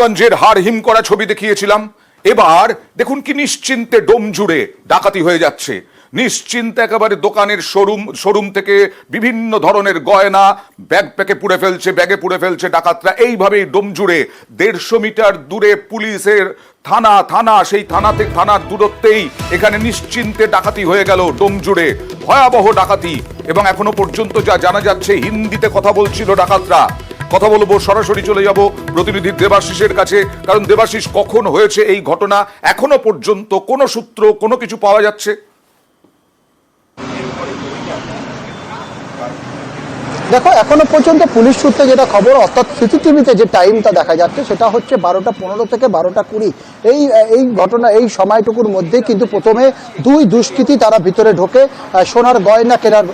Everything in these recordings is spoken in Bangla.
গঞ্জের হাড় হিম করা ছবি দেখিয়েছিলাম। এবার দেখুন কি নিশ্চিন্তে ডোম জুড়ে ডাকাতি হয়ে যাচ্ছে। নিশ্চিন্তে একেবারে দোকানের শোরুম থেকে বিভিন্ন ধরনের গয়না ব্যাগে পুড়ে ফেলছে ডাকাতরা। এইভাবেই ডোম জুড়ে 150 মিটার দূরে পুলিশের থানা সেই থানার দূরত্বেই এখানে নিশ্চিন্তে ডাকাতি হয়ে গেল ডোম জুড়ে। ভয়াবহ ডাকাতি, এবং এখনো পর্যন্ত যা জানা যাচ্ছে হিন্দিতে কথা বলছিল ডাকাতরা। কথা বলবো, সরাসরি চলে যাব প্রতিনিধি দেবাশিসের কাছে, কারণ দেবাশিস, কখন হয়েছে এই ঘটনা? এখনো পর্যন্ত কোনো সূত্র, কোনো কিছু পাওয়া যাচ্ছে? দেখো, এখনো পর্যন্ত পুলিশ সূত্রে যেটা খবর, অর্থাৎ সিসিটিভিতে যে টাইমটা দেখা যাচ্ছে সেটা হচ্ছে 12:15 থেকে 12:20। এই ঘটনা, এই সময়টুকুর মধ্যে কিন্তু প্রথমে দুই দুষ্কৃতী তারা ভিতরে ঢোকে সোনার গয়না কেনার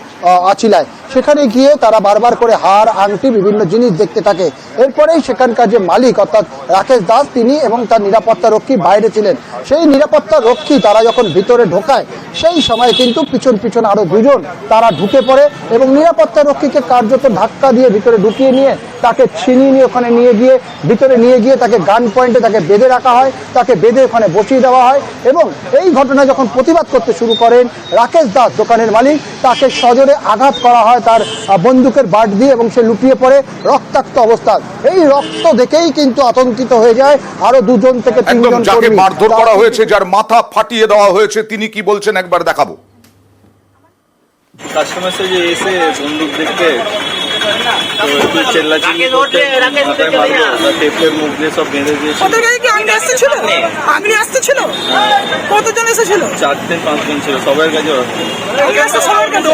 আছিলায়। সেখানে গিয়ে তারা বারবার করে হার, আংটি, বিভিন্ন জিনিস দেখতে থাকে। এরপরেই সেখানকার যে মালিক অর্থাৎ রাকেশ দাস, তিনি এবং তার নিরাপত্তা রক্ষী বাইরে ছিলেন। সেই নিরাপত্তা রক্ষী তারা যখন ভিতরে ঢোকায় সেই সময় কিন্তু পিছন আরো দুজন তারা ঢুকে পড়ে এবং নিরাপত্তা রক্ষীকে কার্যত ধাক্কা দিয়ে ভিতরে ঢুকিয়ে নিয়ে তাকে ছিনিয়ে নিয়ে ওখানে ভিতরে নিয়ে গিয়ে তাকে গান পয়েন্টে তাকে বেঁধে রাখা হয়, তাকে বেঁধে ওখানে বসিয়ে দেওয়া হয়। এবং এই ঘটনা যখন প্রতিবাদ করতে শুরু করেন রাকেশ দাস, দোকানের মালিক, তাকে সজোরে আঘাত করা হয় তার বন্দুকের বাট দিয়ে এবং সে লুটিয়ে পড়ে রক্তাক্ত অবস্থায়। এই রক্ত দেখেই কিন্তু আতঙ্কিত হয়ে যায় আরো 2 থেকে 3 জন। যাকে মারধর করা হয়েছে, যার মাথা ফাটিয়ে দেওয়া হয়েছে, তিনি কি বলছেন একবার দেখাবো। কাস্টমার से যে এসে বন্দুক দেখতে তো একটু চেল্লাচিল্লি করতে মাথায় মারলো, টেপের মুখ দিয়ে সব বেঁধে দিয়েছে। ওদের গাড়ি কি আগে আসতেছিল? আগে আসতেছিল? কতজন এসেছিল? 4-5 জন ছিল, সবার কাছে আগে আসতে সবার কাছে।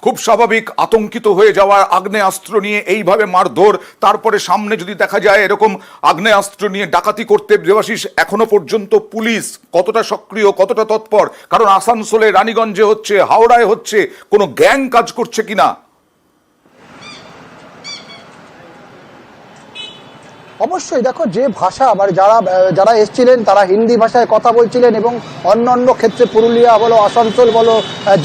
খুব স্বাভাবিক, আতঙ্কিত হয়ে যাওয়া। আগ্নেয়াস্ত্র নিয়ে এইভাবে মারধর, তারপরে সামনে যদি দেখা যায় এরকম আগ্নেয়াস্ত্র নিয়ে ডাকাতি করতে। দেবাশিস, এখনো পর্যন্ত পুলিশ কতটা সক্রিয়, কতটা তৎপর? কারণ আসানসোলে, রানীগঞ্জে হচ্ছে, হাওড়ায় হচ্ছে, কোনো গ্যাং কাজ করছে কিনা? অবশ্যই দেখো, যে ভাষা মানে যারা এসছিলেন তারা হিন্দি ভাষায় কথা বলছিলেন এবং অন্যান্য ক্ষেত্রে পুরুলিয়া বলো, আসানসোল বলো,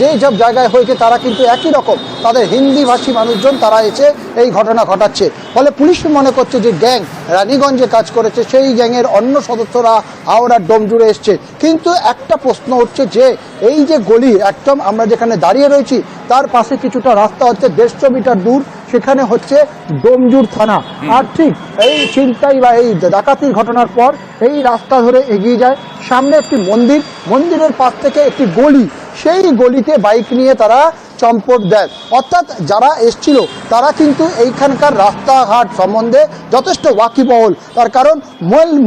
যেই সব জায়গায় হয়েছে তারা কিন্তু একই রকম তাদের হিন্দিভাষী মানুষজন তারা এসে এই ঘটনা ঘটাচ্ছে। ফলে পুলিশ মনে করছে যে গ্যাং রানীগঞ্জে কাজ করেছে, সেই গ্যাংয়ের অন্য সদস্যরা হাওড়ার ডোম জুড়ে এসছে। কিন্তু একটা প্রশ্ন হচ্ছে যে এই যে গলি, একদম আমরা যেখানে দাঁড়িয়ে রয়েছি তার পাশে কিছুটা রাস্তা হচ্ছে 150 মিটার দূর, সেখানে হচ্ছে ডোমজুড় থানা। আর ঠিক এই ছিনতাই বা এই ডাকাতির ঘটনার পর এই রাস্তা ধরে এগিয়ে যায়, সামনে একটি মন্দিরের পাশ থেকে একটি গলি, সেই গলিতে বাইক নিয়ে তারা চম্পট দেয়। অর্থাৎ যারা এসছিল তারা কিন্তু এইখানকার রাস্তাঘাট সম্বন্ধে যথেষ্ট ওয়াকিবহল। তার কারণ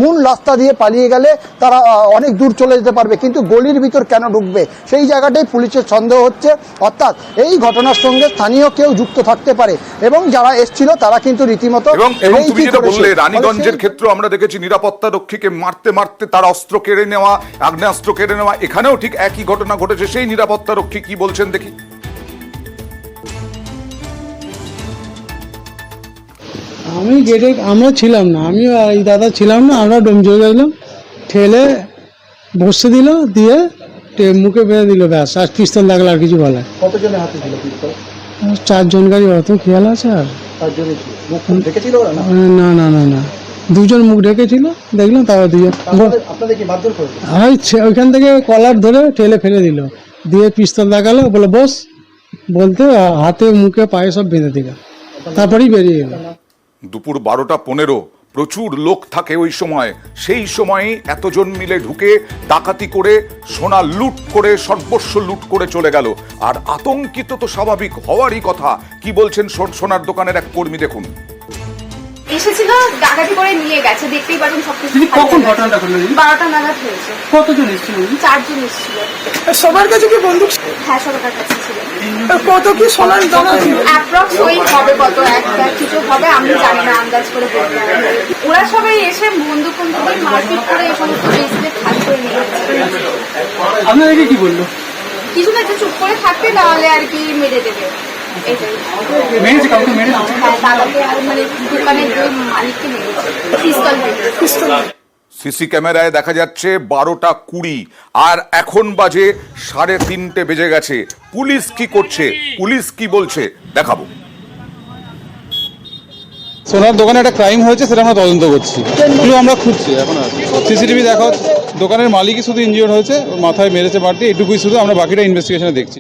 মূল রাস্তা দিয়ে পালিয়ে গেলে তারা অনেক দূর চলে যেতে পারবে, কিন্তু গলির ভিতর কেন ঢুকবে সেই জায়গাটাই পুলিশের সন্দেহ হচ্ছে। অর্থাৎ এই ঘটনার সঙ্গে স্থানীয় কেউ যুক্ত থাকতে পারে এবং যারা এসছিল তারা কিন্তু রীতিমতো। এবং তুমি যেটা বললে, রানীগঞ্জের ক্ষেত্রে আমরা দেখেছি নিরাপত্তা রক্ষীকে মারতে তার অস্ত্র কেড়ে নেওয়া, আগ্নেয়াস্ত্র কেড়ে নেওয়া। এখানেও ঠিক একই ঘটনা ঘটেছে। সেই নিরাপত্তা রক্ষী কি বলছেন দেখি। আমরা ছিলাম না, আমি এই দাদা ছিলাম না, আমরা ডোমজুড়ে গেলাম, ঠেলে বসতে দিল, দিয়ে মুখে বেঁধে দিল, ব্যাস। আর পিস্তল লাগলো, আর কিছু বলার। কতজনের হাতে ছিল পিস্তল? 4 জন গাড়ি, অত খেয়াল আছে? আর 4 জনই ছিল। মুখ দেখেছিল ওরা? না, 2 জন মুখ ঢেকেছিল, দেখলাম। তাও 2 জন। আপনাদের কি মারধর করেছে? ওইখান থেকে কলার ধরে ঠেলে ফেলে দিল, দিয়ে পিস্তল লাগালো, বলে বস বলতে হাতে মুখে পায়ে সব বেঁধে দিল, তারপরেই বেরিয়ে গেল। দুপুর 12:15, প্রচুর লোক থাকে ওই সময়। সেই সময় এতজন মিলে ঢুকে ডাকাতি করে, সোনা লুট করে, সর্বস্ব লুট করে চলে গেল। আর আতঙ্কিত তো স্বাভাবিক হওয়ারই কথা। কি বলছেন সোনার দোকানের এক কর্মী, দেখুন। এসেছিল, ডাকাতি করে নিয়ে গেছে, দেখতেই পারেন সবকিছু। কখন ঘটনাটা ঘটলো? 12টা নাগাদ হয়েছে। কতজন এসেছিল? 4 জন এসেছিল। সবার কাছে কি বন্দুক? হ্যাঁ, সবার কাছে ছিল। কত কি সোনার দানা ছিল? অ্যাপ্রক্স ওই হবে কত, একটা কিছু হবে, আমি জানি না, আন্দাজ করে বলতে পারবো না। ওরা সবাই এসে বন্দুক দিয়ে মারপিট করে এই সমস্ত বেসিকে খালি করে নিয়ে গেছে। আপনাদেরকে কি বললো? কিছু না, একটু চুপ করে থাকতে, তাহলে আর কি মেরে দেবে। মেরেছে কাউকে? মেরেছে? হ্যাঁ, দাদাকে আর মানে দোকানের দুই মালিককে মেরেছে, পিস্তল। সিসি ক্যামেরায় দেখা যাচ্ছে 12:20, আর এখন বাজে 3:30 বেজে গেছে। পুলিশ কি করছে, পুলিশ কি বলছে দেখাবো। সোনার দোকানে একটা ক্রাইম হয়েছে, সেটা আমরা তদন্ত করছি। ক্লু আমরা খুঁজছি এখন। সিসিটিভি দেখা, দোকানের মালিকই শুধু ইনজিওর হয়েছে, ওর মাথায় মেরেছে বাড়তি, এটুকুই শুধু, আমরা বাকিটা ইনভেস্টিগেশনে দেখছি।